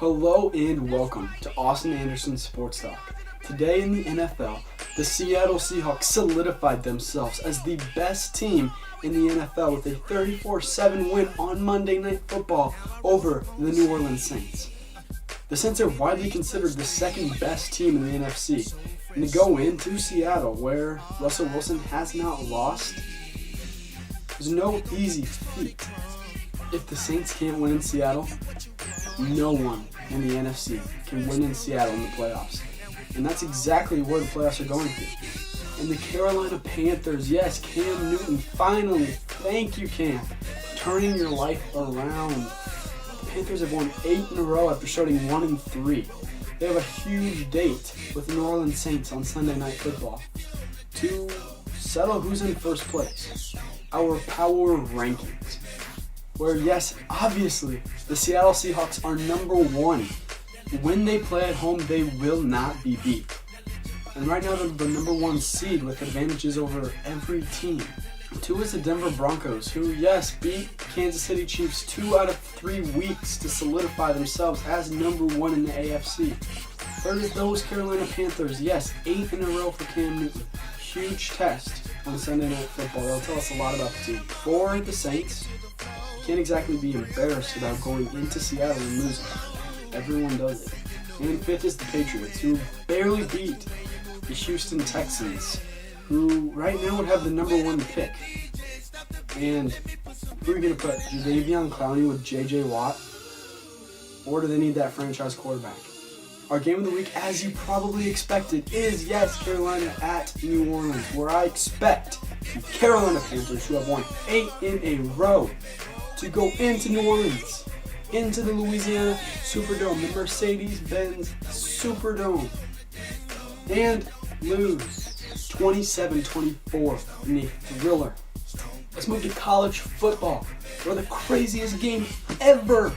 Hello and welcome to Austin Anderson Sports Talk. Today in the NFL, the Seattle Seahawks solidified themselves as the best team in the NFL with a 34-7 win on Monday Night Football over the New Orleans Saints. The Saints are widely considered the second best team in the NFC, and to go into Seattle, where Russell Wilson has not lost, is no easy feat. If the Saints can't win in Seattle, no one in the NFC can win in Seattle in the playoffs. And that's exactly where the playoffs are going to. And the Carolina Panthers, yes, Cam Newton, finally, thank you, Cam, turning your life around. The Panthers have won 8 in a row after starting 1-3. They have a huge date with the New Orleans Saints on Sunday Night Football to settle who's in first place. Our power rankings, where yes, obviously, the Seattle Seahawks are number 1. When they play at home, they will not be beat. And right now, they're the number 1 seed with advantages over every team. 2 is the Denver Broncos, who, yes, beat Kansas City Chiefs 2 out of 3 weeks to solidify themselves as number 1 in the AFC. 3rd is those Carolina Panthers, yes, 8 in a row for Cam Newton. Huge test on Sunday Night Football. They'll tell us a lot about the team. 4, the Saints. Can't exactly be embarrassed about going into Seattle and losing. Everyone does it. And 5th is the Patriots, who barely beat the Houston Texans, who right now would have the number 1 pick. And who are you going to put? Jadeveon Clowney with J.J. Watt? Or do they need that franchise quarterback? Our game of the week, as you probably expected, is, yes, Carolina at New Orleans, where I expect the Carolina Panthers, who have won 8 in a row, to go into New Orleans, into the Louisiana Superdome, the Mercedes-Benz Superdome, and lose 27-24 in a thriller. Let's move to college football, where the craziest game ever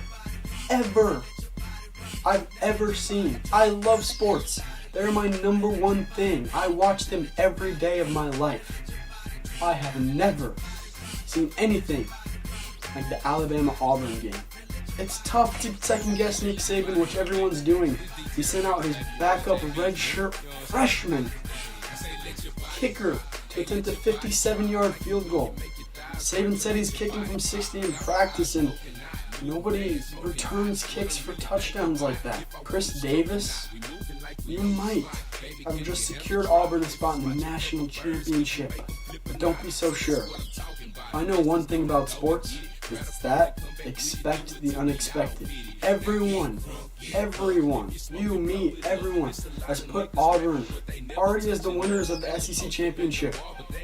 I've ever seen. I love sports. They're my number 1 thing. I watch them every day of my life. I have never seen anything like the Alabama-Auburn game. It's tough to second-guess Nick Saban, which everyone's doing. He sent out his backup redshirt freshman kicker to attempt a 57-yard field goal. Saban said he's kicking from 60 in practice, and nobody returns kicks for touchdowns like that. Chris Davis, you might have just secured Auburn a spot in the national championship, but don't be so sure. I know one thing about sports. It's that expect the unexpected. Everyone, you, me, everyone has put Auburn already as the winners of the SEC championship.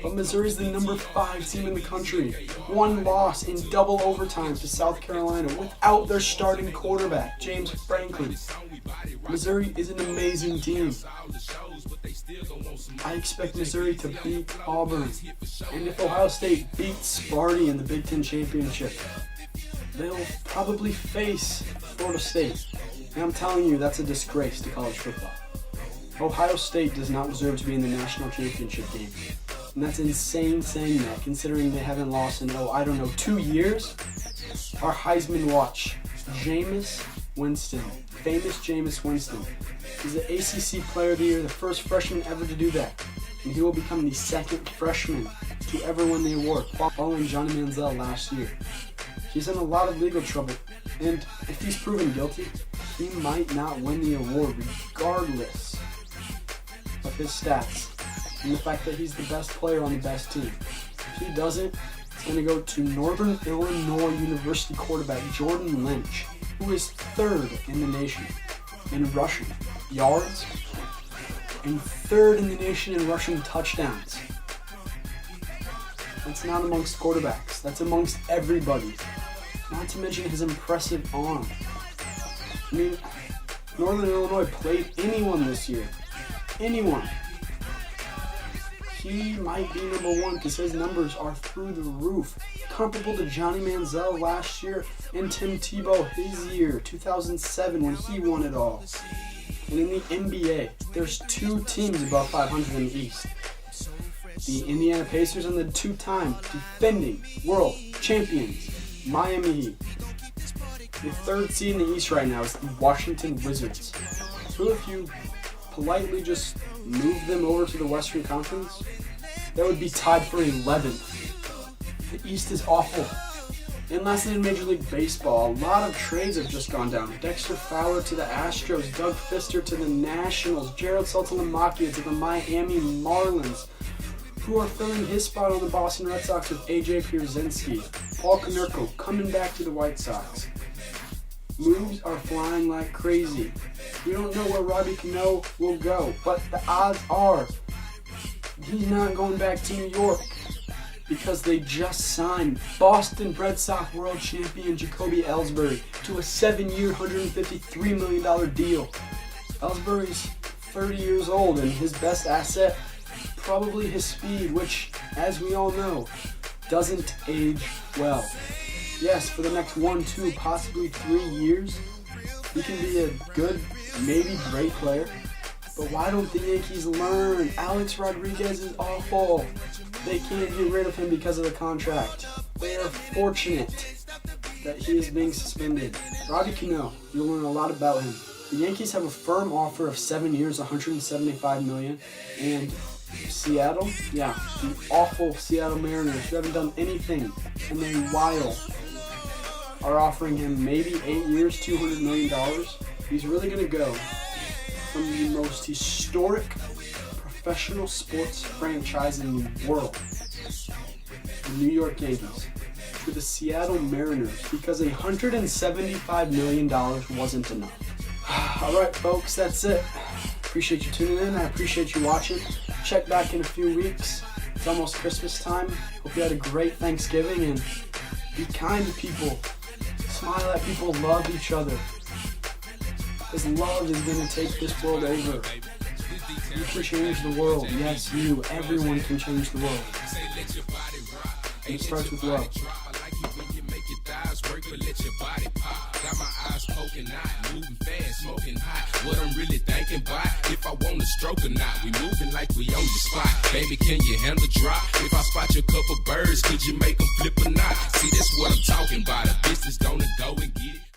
But Missouri's the number 5 team in the country. 1 loss in double overtime to South Carolina without their starting quarterback, James Franklin. Missouri is an amazing team. I expect Missouri to beat Auburn. And if Ohio State beats Sparty in the Big Ten Championship, they'll probably face Florida State. And I'm telling you, that's a disgrace to college football. Ohio State does not deserve to be in the national championship game. And that's insane saying that, considering they haven't lost in, 2 years. Our Heisman watch, Jameis Winston, famous Jameis Winston, is the ACC Player of the Year, the first freshman ever to do that. And he will become the 2nd freshman to ever win the award, following Johnny Manziel last year. He's in a lot of legal trouble, and if he's proven guilty, he might not win the award regardless of his stats and the fact that he's the best player on the best team. If he doesn't, it's going to go to Northern Illinois University quarterback Jordan Lynch, who is 3rd in the nation in rushing yards and 3rd in the nation in rushing touchdowns. That's not amongst quarterbacks. That's amongst everybody. Not to mention his impressive arm. I mean, Northern Illinois played anyone this year. Anyone. He might be number 1 because his numbers are through the roof. Comparable to Johnny Manziel last year and Tim Tebow his year, 2007, when he won it all. And in the NBA, there's 2 teams above 500 in the East. The Indiana Pacers and the 2-time defending world champions, Miami Heat. The third seed in the East right now is the Washington Wizards. So if you politely just move them over to the Western Conference, that would be tied for 11th. The East is awful. And lastly, in Major League Baseball, a lot of trades have just gone down. Dexter Fowler to the Astros, Doug Fister to the Nationals, Gerald Saltalamacchia to the Miami Marlins, who are filling his spot on the Boston Red Sox with A.J. Pierzynski. Paul Konerko coming back to the White Sox. Moves are flying like crazy. We don't know where Robbie Cano will go, but the odds are he's not going back to New York, because they just signed Boston Red Sox world champion Jacoby Ellsbury to a 7-year, $153 million deal. Ellsbury's 30 years old, and his best asset, probably his speed, which, as we all know, doesn't age well. Yes, for the next 1, 2, possibly 3 years, he can be a good, maybe great player. But why don't the Yankees learn? Alex Rodriguez is awful. They can't get rid of him because of the contract. They are fortunate that he is being suspended. Robbie Cano, you'll learn a lot about him. The Yankees have a firm offer of 7 years, $175 million. And Seattle, the awful Seattle Mariners, who haven't done anything in a while, are offering him maybe 8 years, $200 million. He's really going to go from the most historic professional sports franchise in the world, the New York Yankees, to the Seattle Mariners, because $175 million wasn't enough. All right, folks, that's it. Appreciate you tuning in. I appreciate you watching. Check back in a few weeks. It's almost Christmas time. Hope you had a great Thanksgiving, and be kind to people. Smile at people. Love each other. Because love is going to take this world over. You can change the world. Yes, you. Everyone can change the world. It starts with love. Got my eyes poking out, moving fast, smoking hot. What I'm really thinking about, if I want to stroke or not. We moving like we on the spot. Baby, can you handle drop? If I spot your couple birds, could you make them flip or not? See, that's what I'm talking about. A business gonna go and get it.